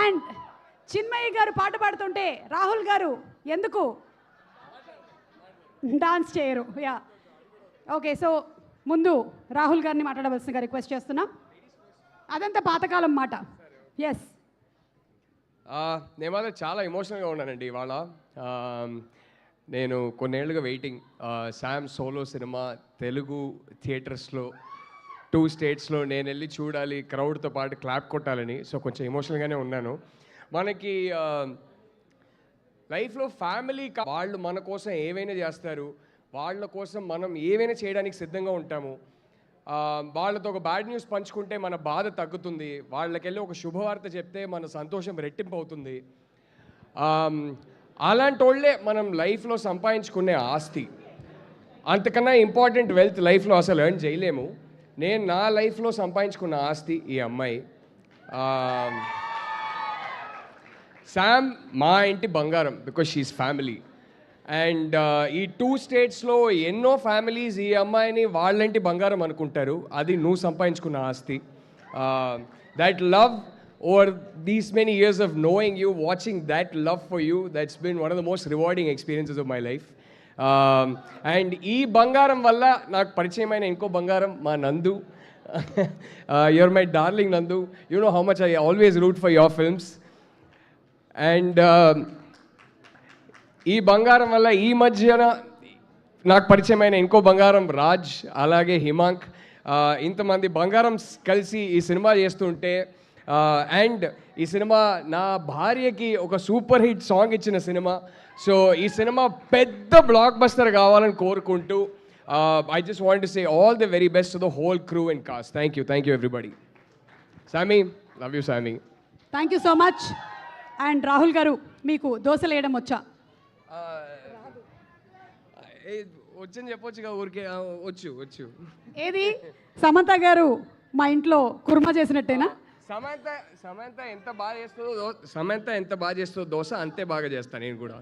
And Chinmayi గారు పాట పాడుతుంటే రాహుల్ గారు ఎందుకు డాన్స్ చేయరు? యా ఓకే, సో ముందు రాహుల్ గారిని మాట్లాడవలసిందిగా రిక్వెస్ట్ చేస్తున్నాం. అదంతా పాతకాలం మాట. ఎస్, నేను మాత్రం చాలా ఎమోషనల్గా ఉన్నానండి ఇవాళ. నేను కొన్నేళ్లుగా waiting. Sam solo cinema Telugu థియేటర్స్లో 2 స్టేట్స్లో నేను వెళ్ళి చూడాలి, క్రౌడ్తో పాటు క్లాప్ కొట్టాలని. సో కొంచెం ఎమోషనల్గానే ఉన్నాను. మనకి లైఫ్లో ఫ్యామిలీ వాళ్ళు మన కోసం ఏవైనా చేస్తారు, వాళ్ళ కోసం మనం ఏవైనా చేయడానికి సిద్ధంగా ఉంటాము. వాళ్ళతో ఒక బ్యాడ్ న్యూస్ పంచుకుంటే మన బాధ తగ్గుతుంది, వాళ్ళకెళ్ళి ఒక శుభవార్త చెప్తే మన సంతోషం రెట్టింపు అవుతుంది. అలాంటి వాళ్ళే మనం లైఫ్లో సంపాదించుకునే ఆస్తి. అంతకన్నా ఇంపార్టెంట్ వెల్త్ లైఫ్లో అసలు ఎర్న్ చేయలేము. నేను నా లైఫ్లో సంపాదించుకున్న ఆస్తి ఈ అమ్మాయి. శామ్ మా ఇంటి బంగారం, బికాజ్ షీఈస్ ఫ్యామిలీ. అండ్ ఈ 2 స్టేట్స్లో ఎన్నో ఫ్యామిలీస్ ఈ అమ్మాయిని వాళ్ళంటి బంగారం అనుకుంటారు. అది నువ్వు సంపాదించుకున్న ఆస్తి. That love over these many years of knowing you, watching that love for you, that's been one of the most rewarding experiences of my life. And ఈ బంగారం వల్ల నాకు పరిచయమైన ఇంకో బంగారం మా Nandu. Your my darling Nandu. You know how much I always root for your films. And ఈ బంగారం వల్ల ఈ మధ్యన నాకు పరిచయమైన ఇంకో బంగారం రాజ్, అలాగే హిమాంక్. ఇంతమంది బంగారం కలిసి ఈ సినిమా చేస్తుంటే, అండ్ ఈ సినిమా నా భార్యకి ఒక సూపర్ హిట్ సాంగ్ ఇచ్చిన సినిమా. సో ఈ సినిమా పెద్ద బ్లాక్ బస్టర్ కావాలని కోరుకుంటూ I just want to say all the very best to the whole crew and cost. Thank you everybody. సామీ, లవ్ యూ సామీ. Thank you so much. And Rahul గారు, మీకు దోశలు వేయడం వచ్చా? వచ్చని చెప్పొచ్చుగా, ఊరికే వచ్చు. ఏది సమంత గారు మా ఇంట్లో కుర్మా చేసినట్టేనా? సమంత ఎంత బాగా చేస్తుందో దోశ అంతే బాగా చేస్తాను నేను కూడా.